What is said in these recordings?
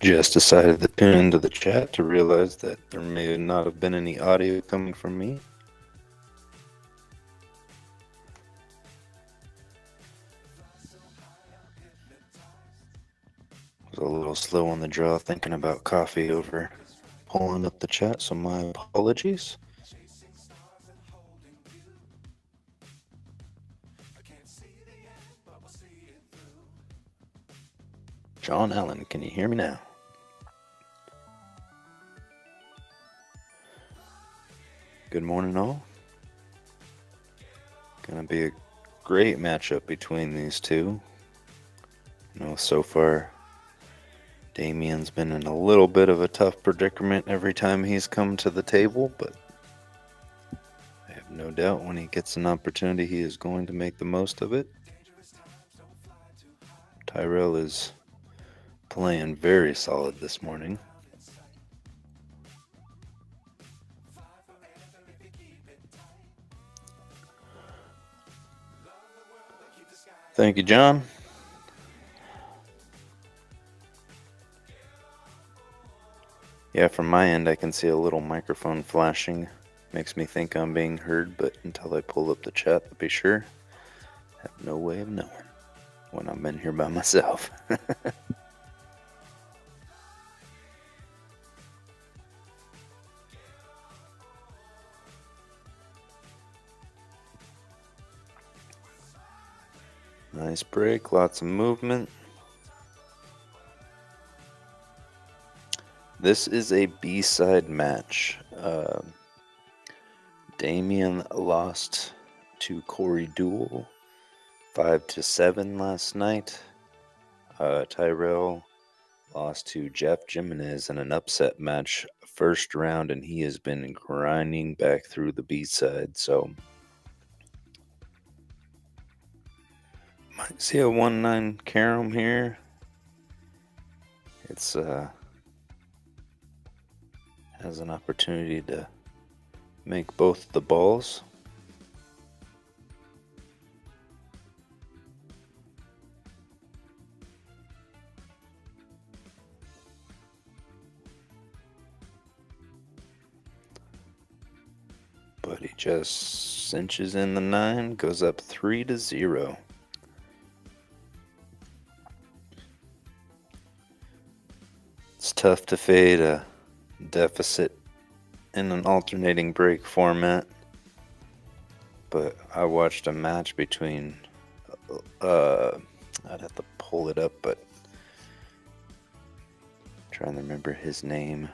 Just decided to tune into the chat to realize that there may not have been any audio coming from me. Was a little slow on the draw thinking about coffee over pulling up the chat, so my apologies. John Allen, can you hear me now? Good morning, all. Gonna be a great matchup between these two. You know, so far, Damian's been in a little bit of a tough predicament every time he's come to the table, but I have no doubt when he gets an opportunity, he is going to make the most of it. Tyrell is playing very solid this morning. Thank you, John. Yeah, from my end, I can see a little microphone flashing. Makes me think I'm being heard, but until I pull up the chat to be sure, I have no way of knowing when I'm in here by myself. Nice break, lots of movement. This is a B-side match. Damian lost to Corey Duel 5-7 last night. Tyrell lost to Jeff Jimenez in an upset match first round, and he has been grinding back through the B-side, so might see a 1-9 carom here. It's has an opportunity to make both the balls. But he just cinches in the 9, goes up 3-0. It's tough to fade a deficit in an alternating break format, but I watched a match between I'd have to pull it up, but I'm trying to remember his name.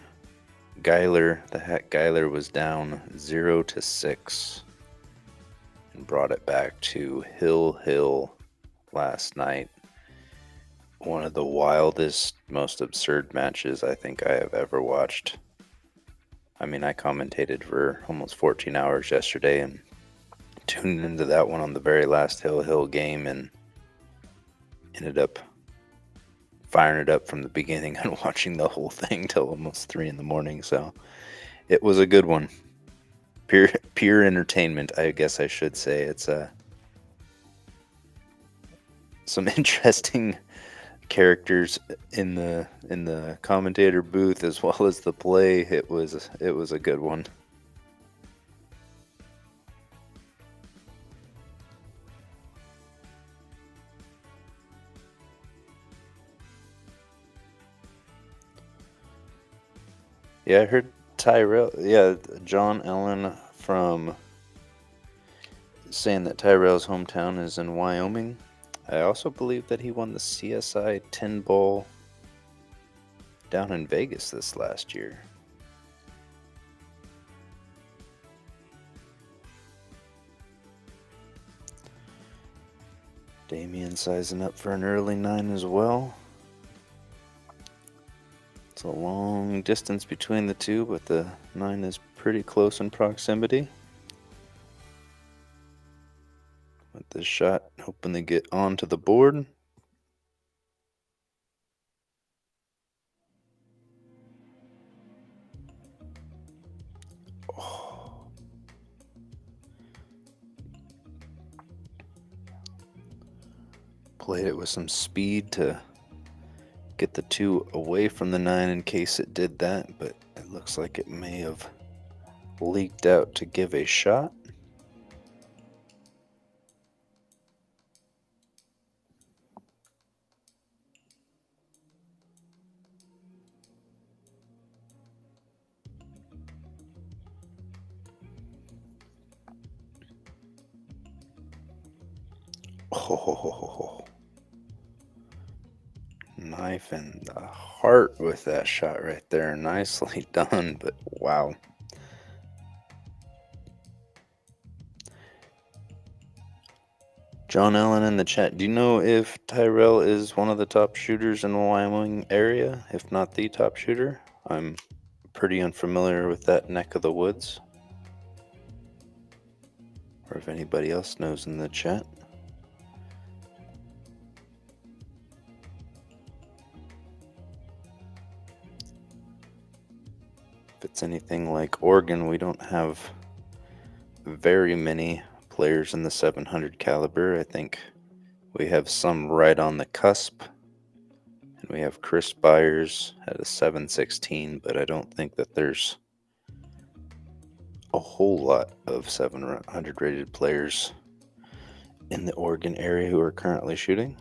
Geiler, the Hat Geiler was down 0-6 and brought it back to Hill last night. One of the wildest, most absurd matches I think I have ever watched. I mean, I commentated for almost 14 hours yesterday and tuned into that one on the very last Hill game and ended up firing it up from the beginning and watching the whole thing till almost 3 in the morning. So it was a good one. Pure entertainment, I guess I should say. It's some interesting characters in the commentator booth as well as the play. It was a good one. Yeah, I heard Tyrell. Yeah, John Allen from saying that Tyrell's hometown is in Wyoming. I also believe that he won the CSI 10 Bowl down in Vegas this last year. Damian sizing up for an early 9 as well. It's a long distance between the two, but the 9 is pretty close in proximity. With this shot, hoping to get onto the board. Played it with some speed to get the 2 away from the 9 in case it did that, but it looks like it may have leaked out to give a shot. Oh, knife in the heart with that shot right there. Nicely done, but wow. John Allen in the chat. Do you know if Tyrell is one of the top shooters in the Wyoming area, if not the top shooter? I'm pretty unfamiliar with that neck of the woods. Or if anybody else knows in the chat. If it's anything like Oregon, we don't have very many players in the 700 caliber. I think we have some right on the cusp. And we have Chris Byers at a 716, but I don't think that there's a whole lot of 700 rated players in the Oregon area who are currently shooting.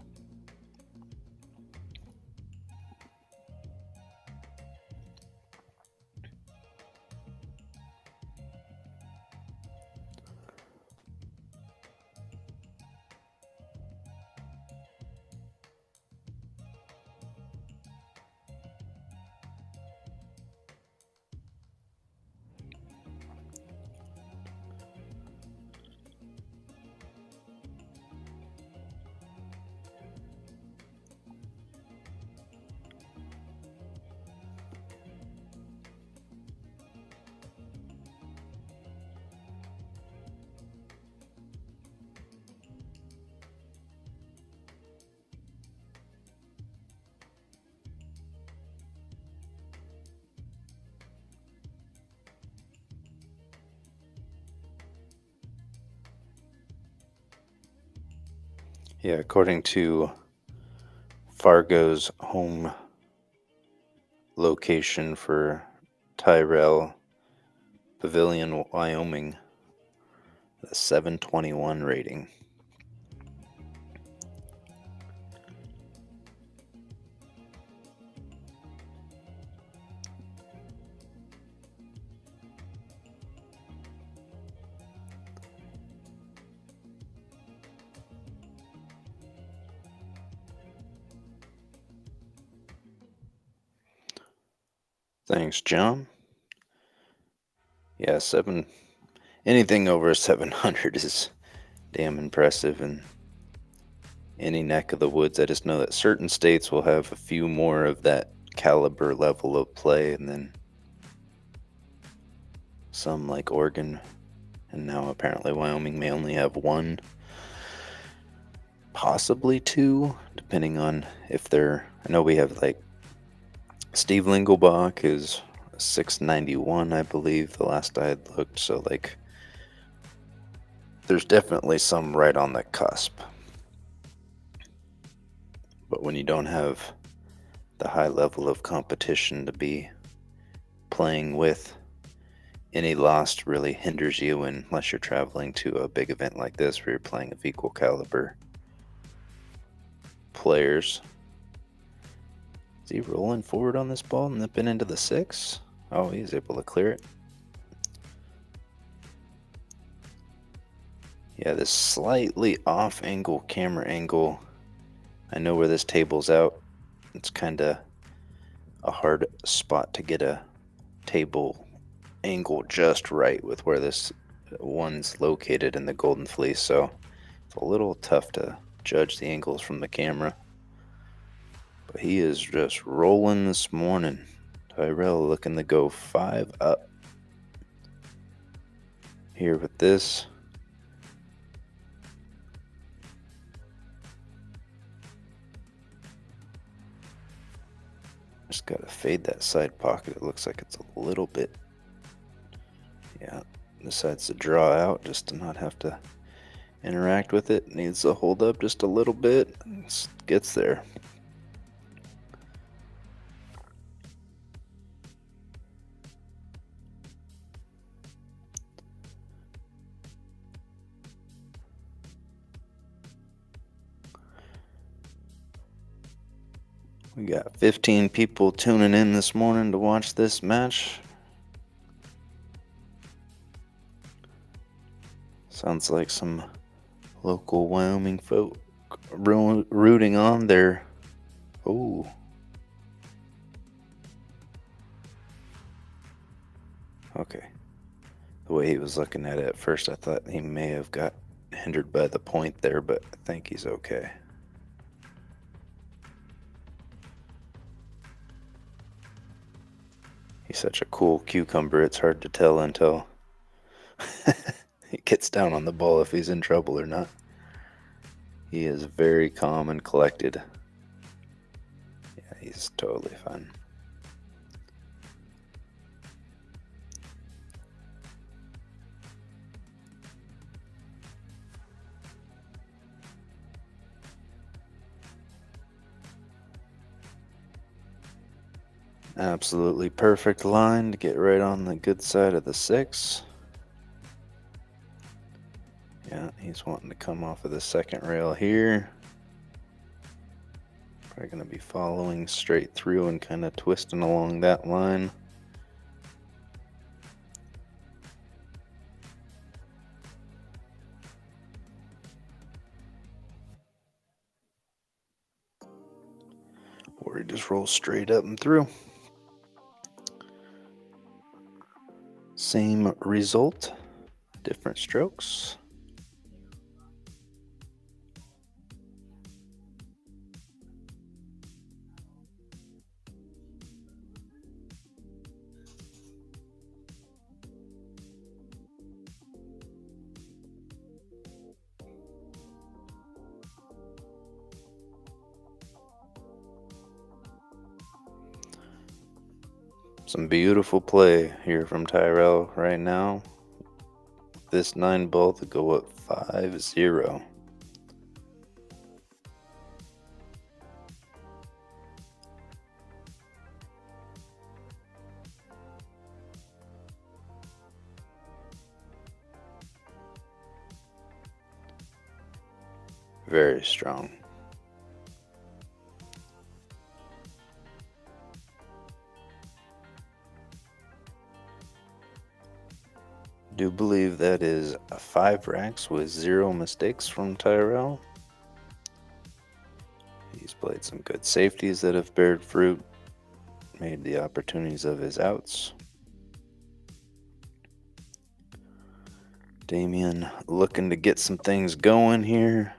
Yeah, according to Fargo's home location for Tyrell, Pavilion, Wyoming, a 721 rating. Thanks, John. Yeah, anything over 700 is damn impressive in any neck of the woods. I just know that certain states will have a few more of that caliber level of play, and then some like Oregon, and now apparently Wyoming may only have one, possibly two, depending on if they're. I know we have like Steve Lingelbach is 691, I believe, the last I had looked. So like, there's definitely some right on the cusp. But when you don't have the high level of competition to be playing with, any loss really hinders you unless you're traveling to a big event like this where you're playing with equal caliber players. Is he rolling forward on this ball, nipping into the 6? Oh, he's able to clear it. Yeah, this slightly off angle camera angle. I know where this table's out. It's kind of a hard spot to get a table angle just right with where this one's located in the Golden Fleece, so it's a little tough to judge the angles from the camera. But he is just rolling this morning. Tyrell looking to go 5 up here with this. Just got to fade that side pocket. It looks like it's a little bit, yeah, decides to draw out just to not have to interact with it. Needs to hold up just a little bit. Gets there. We got 15 people tuning in this morning to watch this match. Sounds like some local Wyoming folk rooting on there. Oh. Okay. The way he was looking at it at first, I thought he may have got hindered by the point there, but I think he's okay. He's such a cool cucumber, it's hard to tell until he gets down on the ball if he's in trouble or not. He is very calm and collected. Yeah, he's totally fine. Absolutely perfect line to get right on the good side of the 6. Yeah, he's wanting to come off of the second rail here. Probably going to be following straight through and kind of twisting along that line. Or he just rolls straight up and through. Same result, different strokes. Some beautiful play here from Tyrell right now. This 9 ball to go up 5-0. Very strong. Do believe that is 5 racks with 0 mistakes from Tyrell. He's played some good safeties that have bared fruit, made the opportunities of his outs. DAMIAN looking to get some things going here.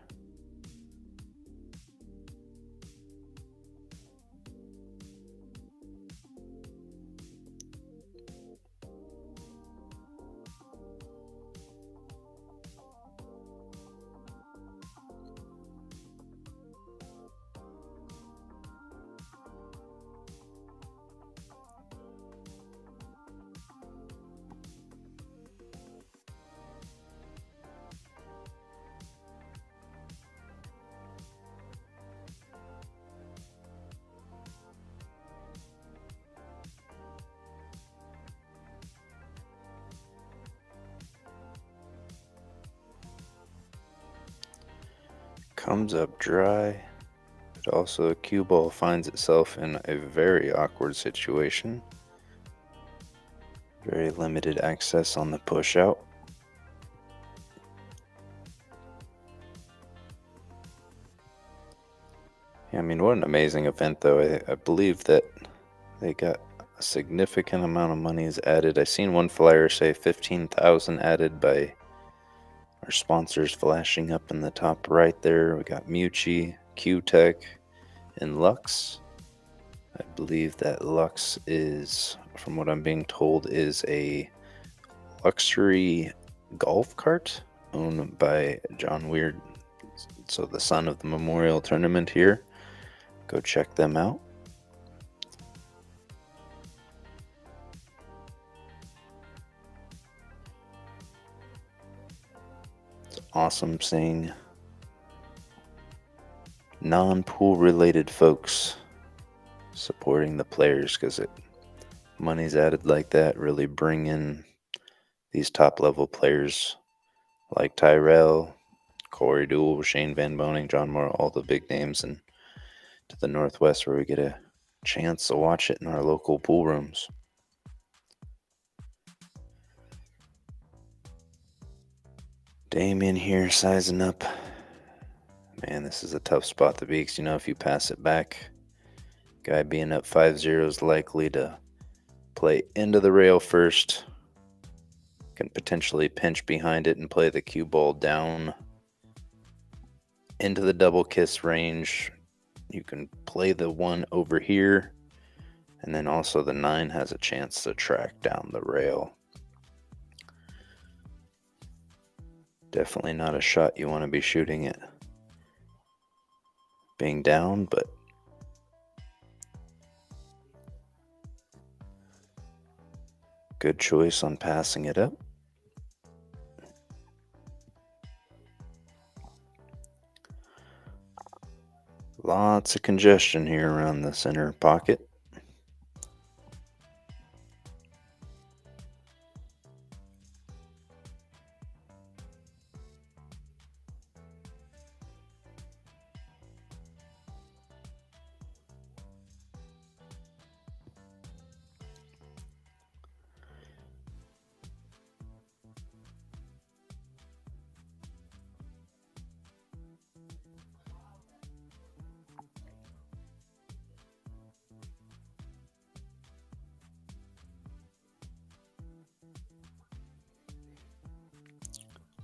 Comes up dry, but also a cue ball finds itself in a very awkward situation. Very limited access on the push out. Yeah, I mean, what an amazing event, though. I believe that they got a significant amount of monies added. I seen one flyer say 15,000 added by our sponsors flashing up in the top right there. We got Mucci, Q-Tech, and Lux. I believe that Lux is, from what I'm being told, is a luxury golf cart owned by John Weir, so the son of the Memorial tournament here. Go check them out. It's awesome seeing non-pool related folks supporting the players, because money's added like that really bring in these top level players like Tyrell, Corey Deuel, Shane Van Boning, John Moore, all the big names, and to the Northwest where we get a chance to watch it in our local pool rooms. Damian here sizing up. Man, this is a tough spot to be, because if you pass it back, guy being up 5-0 is likely to play into the rail first. Can potentially pinch behind it and play the cue ball down into the double kiss range. You can play the one over here, and then also the 9 has a chance to track down the rail. Definitely not a shot you want to be shooting it being down, but good choice on passing it up. Lots of congestion here around the center pocket.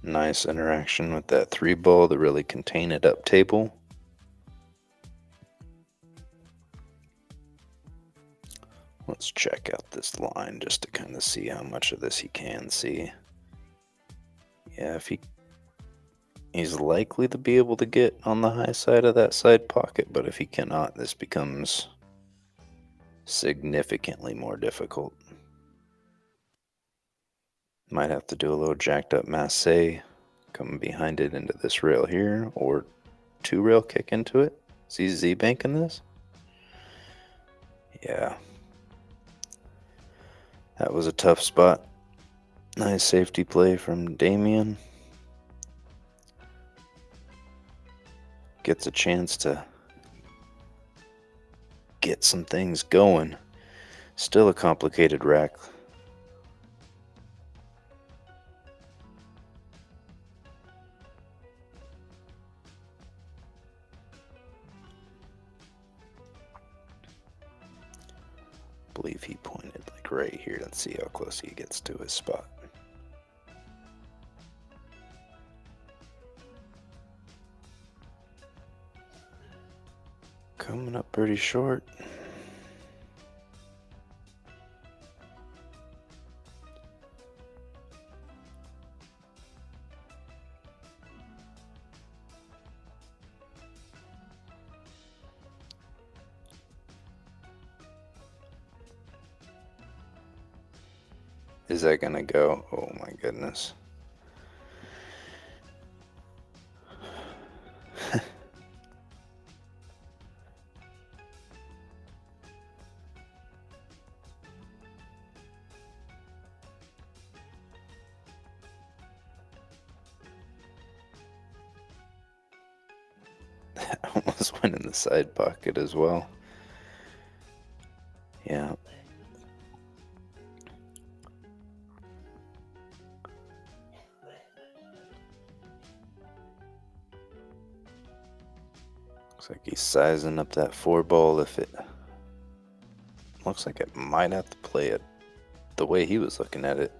Nice interaction with that 3 ball to really contain it up table. Let's check out this line just to kind of see how much of this he can see. Yeah, if he's likely to be able to get on the high side of that side pocket, but if he cannot, this becomes significantly more difficult. Might have to do a little jacked up masse, come behind it into this rail here, or 2 rail kick into it. See Z banking this? Yeah. That was a tough spot. Nice safety play from Damian. Gets a chance to get some things going. Still a complicated rack. I believe he pointed like right here. Let's see how close he gets to his spot. Coming up pretty short. Is that gonna go? Oh my goodness. That almost went in the side pocket as well. Yeah. Looks like he's sizing up that 4 ball. If it looks like it might have to play it the way he was looking at it.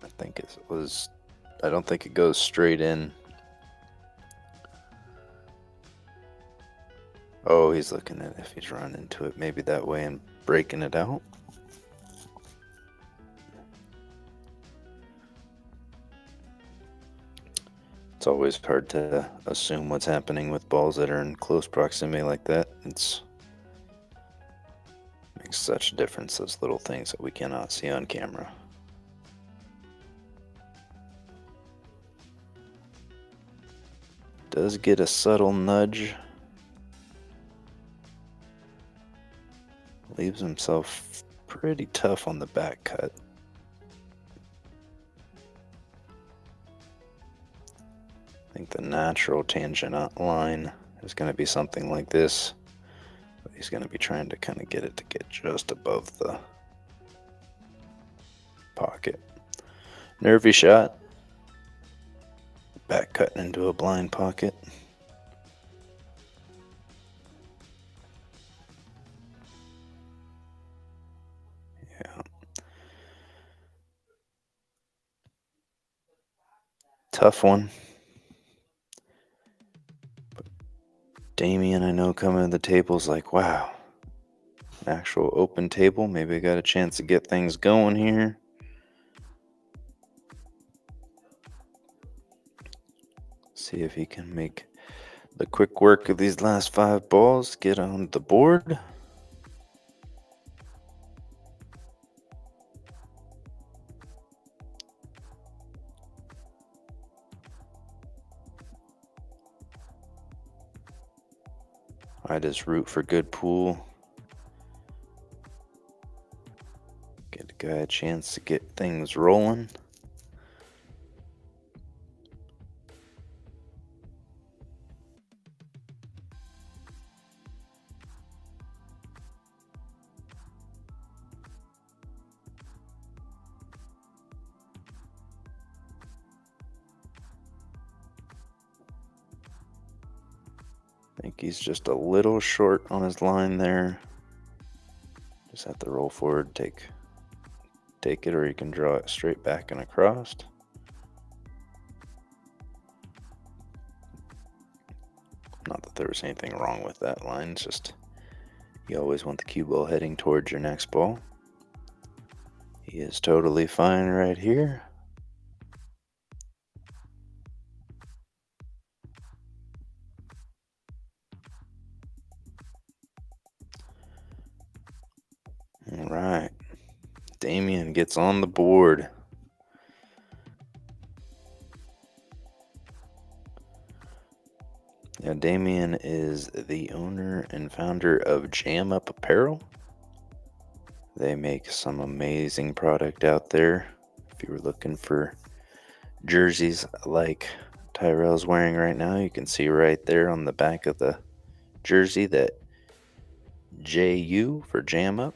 I think it was. I don't think it goes straight in. Oh, he's looking at if he's running into it maybe that way and breaking it out. It's always hard to assume what's happening with balls that are in close proximity like that. Makes such a difference, those little things that we cannot see on camera. Does get a subtle nudge. Leaves himself pretty tough on the back cut. I think the natural tangent line is going to be something like this. But he's going to be trying to kind of get it to get just above the pocket. Nervy shot. Back cutting into a blind pocket. Yeah. Tough one. But Damian, I know, coming to the table's like, wow. An actual open table. Maybe I got a chance to get things going here. See if he can make the quick work of these last 5 balls, get on the board. I just root for good pool. Get the guy a chance to get things rolling. I think he's just a little short on his line there. Just have to roll forward, take it, or you can draw it straight back and across. Not that there was anything wrong with that line, it's just you always want the cue ball heading towards your next ball. He is totally fine right here. All right. Damian gets on the board. Yeah, Damian is the owner and founder of Jam Up Apparel. They make some amazing product out there. If you were looking for jerseys like Tyrell's wearing right now, you can see right there on the back of the jersey that JU for Jam Up.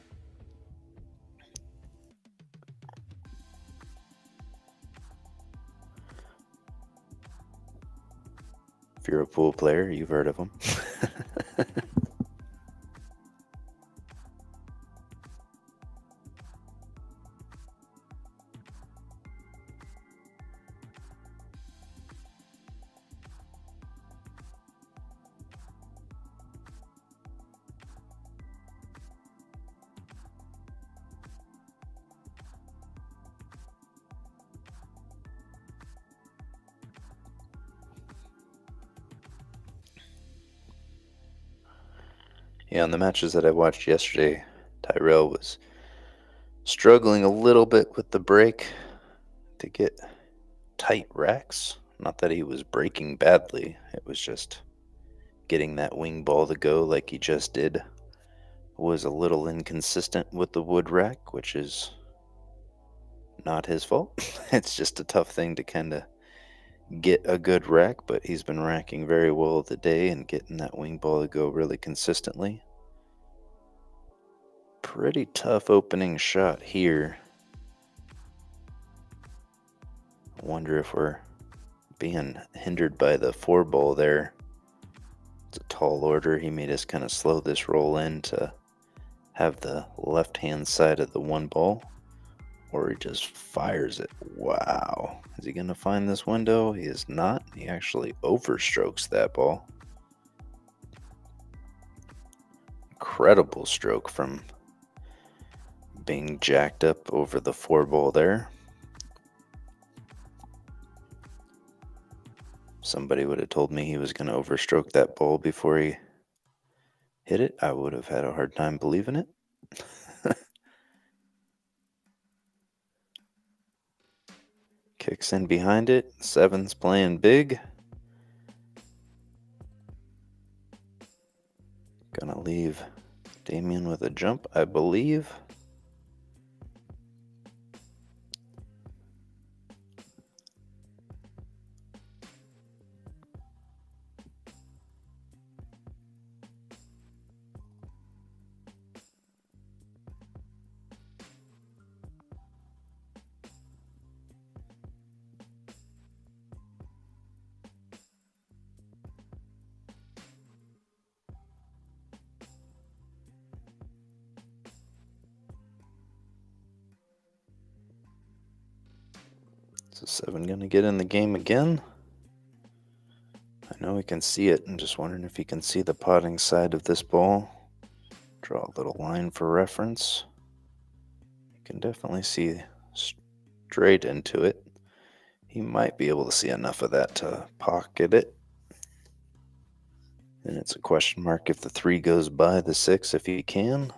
If you're a pool player, you've heard of them. Yeah, on the matches that I watched yesterday, Tyrell was struggling a little bit with the break to get tight racks. Not that he was breaking badly, it was just getting that wing ball to go like he just did was a little inconsistent with the wood rack, which is not his fault. It's just a tough thing to kind of get a good rack, but he's been racking very well today and getting that wing ball to go really consistently. Pretty tough opening shot here. I wonder if we're being hindered by the 4 ball there. It's a tall order. He made us kind of slow this roll in to have the left hand side of the 1 ball, or he just fires it. Wow. Is he going to find this window? He is not. He actually overstrokes that ball. Incredible stroke from being jacked up over the 4 ball there. Somebody would have told me he was going to overstroke that ball before he hit it. I would have had a hard time believing it. Kicks in behind it. 7's playing big. Gonna leave DAMIAN with a jump, I believe. So 7 gonna get in the game again. I know he can see it. I'm just wondering if he can see the potting side of this ball. Draw a little line for reference. You can definitely see straight into it. He might be able to see enough of that to pocket it. And it's a question mark if the 3 goes by the 6 if he can.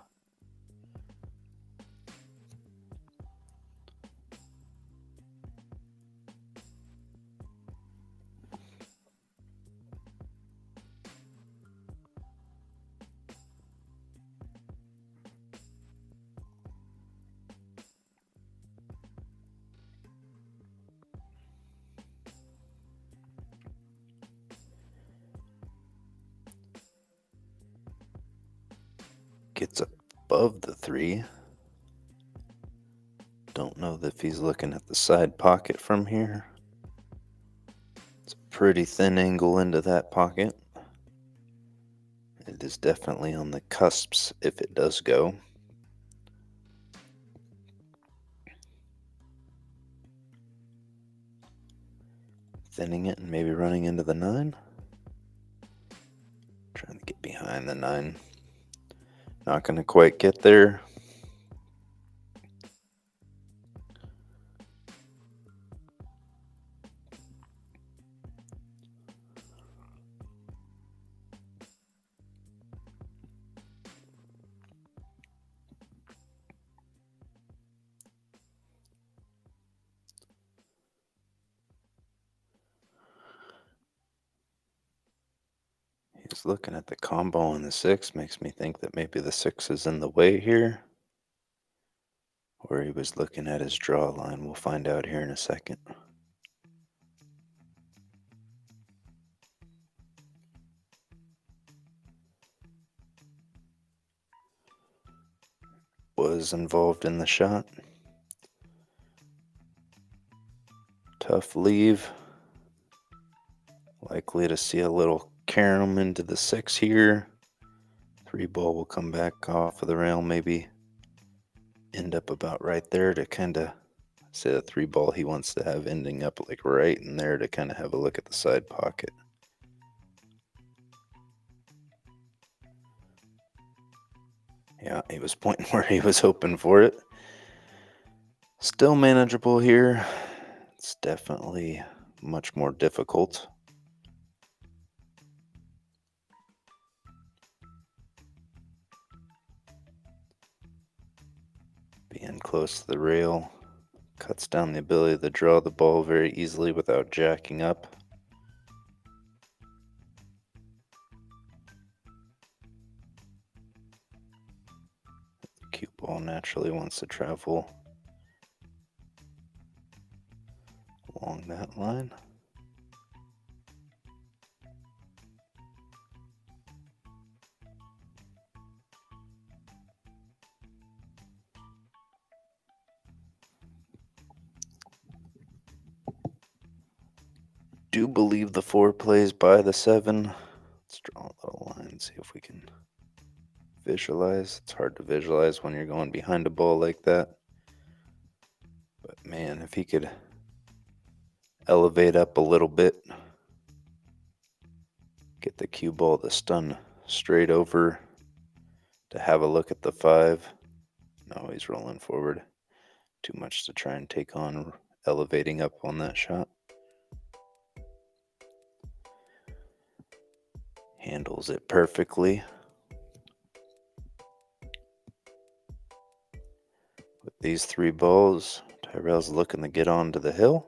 Gets above the 3. Don't know if he's looking at the side pocket from here. It's a pretty thin angle into that pocket. It is definitely on the cusps if it does go. Thinning it and maybe running into the 9. Trying to get behind the 9. Not going to quite get there. He's looking at the combo on the 6. Makes me think that maybe the 6 is in the way here. Or he was looking at his draw line. We'll find out here in a second. Was involved in the shot. Tough leave. Likely to see a little carom into the 6 here. 3 ball will come back off of the rail, maybe end up about right there to kind of say the 3 ball he wants to have ending up like right in there to kind of have a look at the side pocket. Yeah, he was pointing where he was hoping for it. Still manageable here. It's definitely much more difficult. Being close to the rail cuts down the ability to draw the ball very easily without jacking up. The cue ball naturally wants to travel along that line. Do believe the 4 plays by the 7. Let's draw a little line, see if we can visualize. It's hard to visualize when you're going behind a ball like that. But man, if he could elevate up a little bit, get the cue ball to stun straight over to have a look at the 5. No, he's rolling forward. Too much to try and take on elevating up on that shot. Handles it perfectly. With these 3 balls, Tyrell's looking to get onto the hill.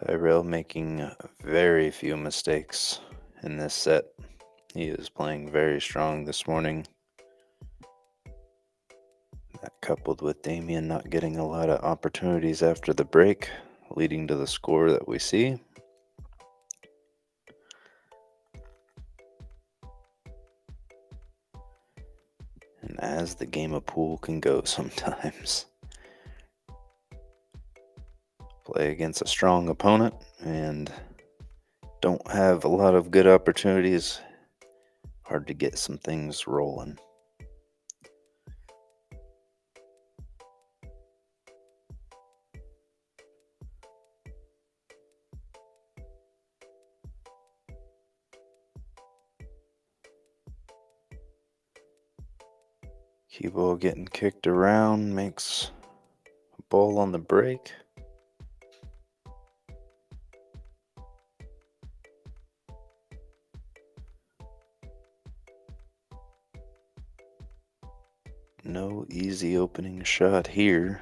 Tyrell making very few mistakes in this set. He is playing very strong this morning. That coupled with DAMIAN not getting a lot of opportunities after the break, leading to the score that we see. And as the game of pool can go sometimes. Play against a strong opponent and don't have a lot of good opportunities. Hard to get some things rolling. Cue ball getting kicked around, makes a ball on the break. No easy opening shot here.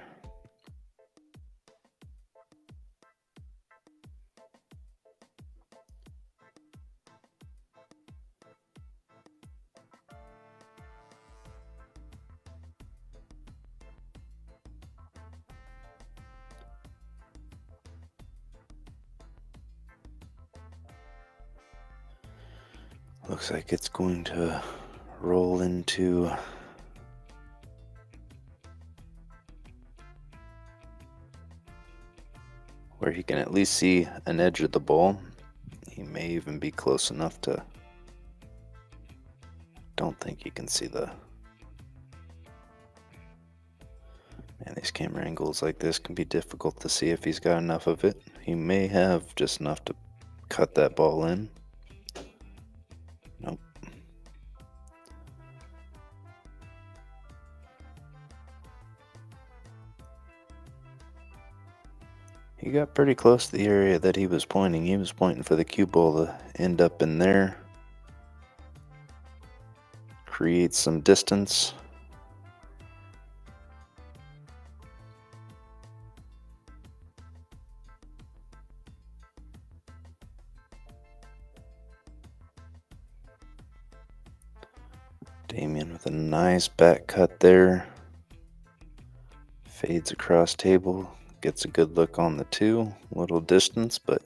Looks like it's going to roll into where he can at least see an edge of the ball. He may even be close enough to... Don't think you can see the... Man, these camera angles like this can be difficult to see if he's got enough of it. He may have just enough to cut that ball in. Nope. He got pretty close to the area that he was pointing. He was pointing for the cue ball to end up in there. Create some distance. DAMIAN with a nice back cut there. Fades across table. Gets a good look on the two. Little distance, but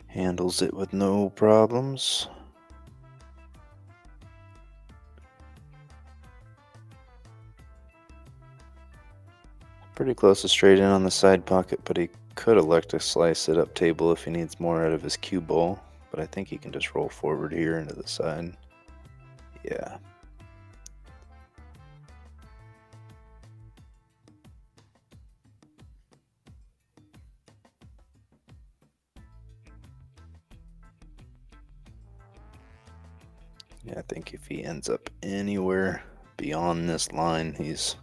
handles it with no problems. Pretty close to straight in on the side pocket, but he could elect to slice it up table if he needs more out of his cue ball. But I think he can just roll forward here into the side. Yeah. Yeah, I think if he ends up anywhere beyond this line, he's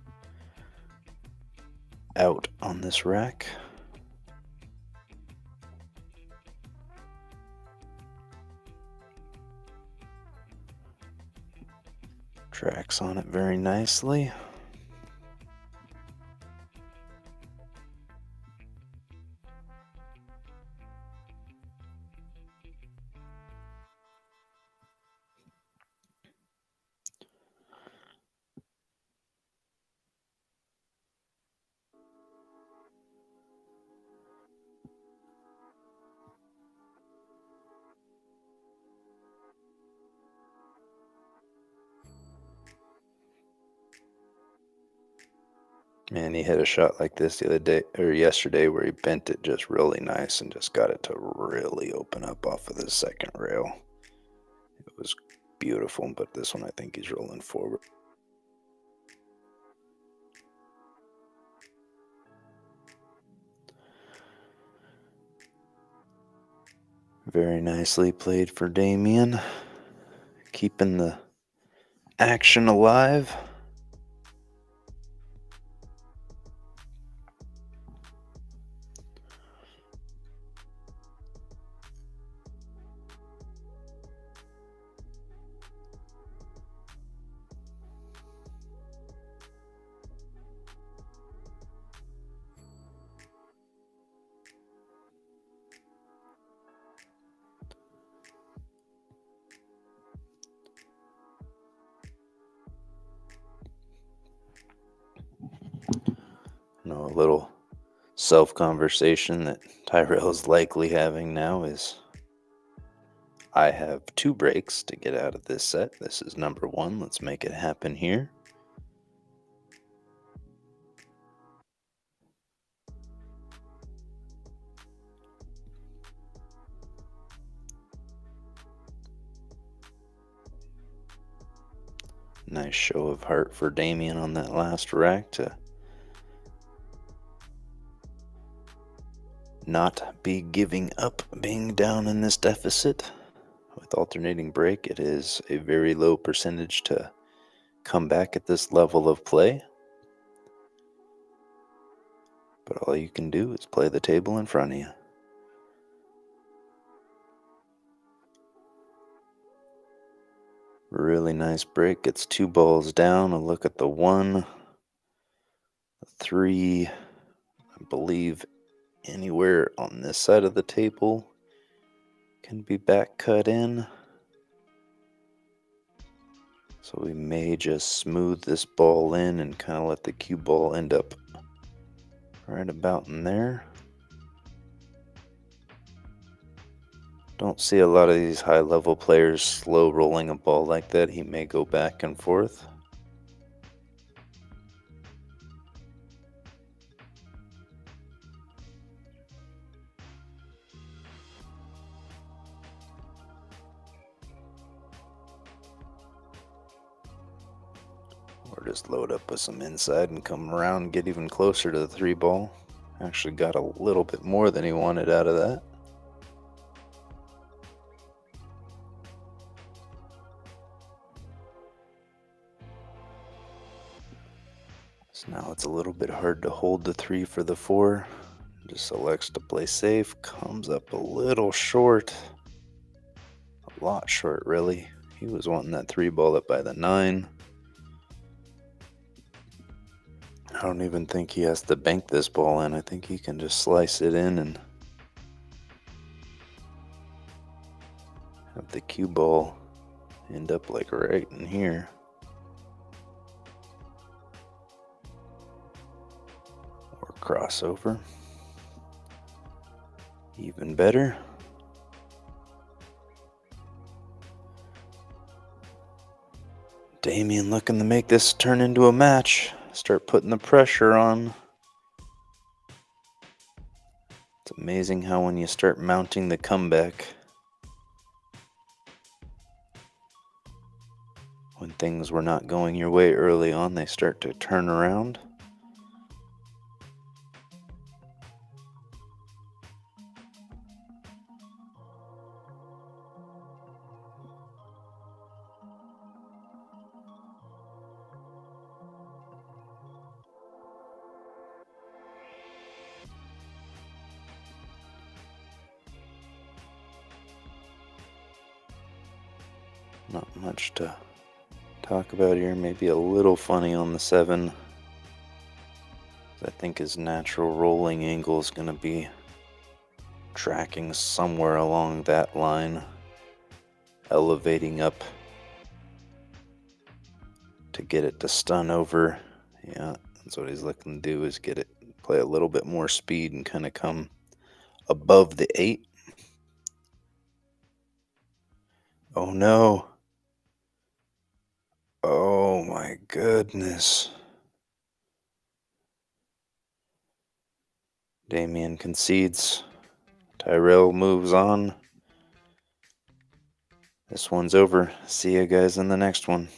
out on this rack. Tracks on it very nicely. Man, he hit a shot like this the other day, or yesterday, where he bent it just really nice and just got it to really open up off of the second rail. It was beautiful, but this one I think he's rolling forward. Very nicely played for DAMIAN, keeping the action alive. little self-conversation that Tyrell is likely having now is, I have 2 breaks to get out of this set. This is number 1. Let's make it happen here. Nice show of heart for DAMIAN on that last rack to not be giving up being down in this deficit. With alternating break, it is a very low percentage to come back at this level of play. But all you can do is play the table in front of you. Really nice break. Gets 2 balls down. A look at the 1, the 3, I believe anywhere on this side of the table can be back cut in. So we may just smooth this ball in and kind of let the cue ball end up right about in there. Don't see a lot of these high level players slow rolling a ball like that. He may go back and forth. Or just load up with some inside and come around and get even closer to the 3 ball. Actually got a little bit more than he wanted out of that. So now it's a little bit hard to hold the 3 for the 4. Just selects to play safe, comes up a little short. A lot short, really. He was wanting that 3 ball up by the 9. I don't even think he has to bank this ball in. I think he can just slice it in and have the cue ball end up like right in here. Or crossover. Even better. DAMIAN looking to make this turn into a match. Start putting the pressure on. It's amazing how when you start mounting the comeback, when things were not going your way early on, they start to turn around. Not much to talk about here. Maybe a little funny on the 7. I think his natural rolling angle is going to be tracking somewhere along that line, elevating up to get it to stun over. Yeah, that's what he's looking to do, is get it, play a little bit more speed and kind of come above the 8. Oh no. Oh my goodness. DAMIAN concedes. Tyrell moves on. This one's over. See you guys in the next one.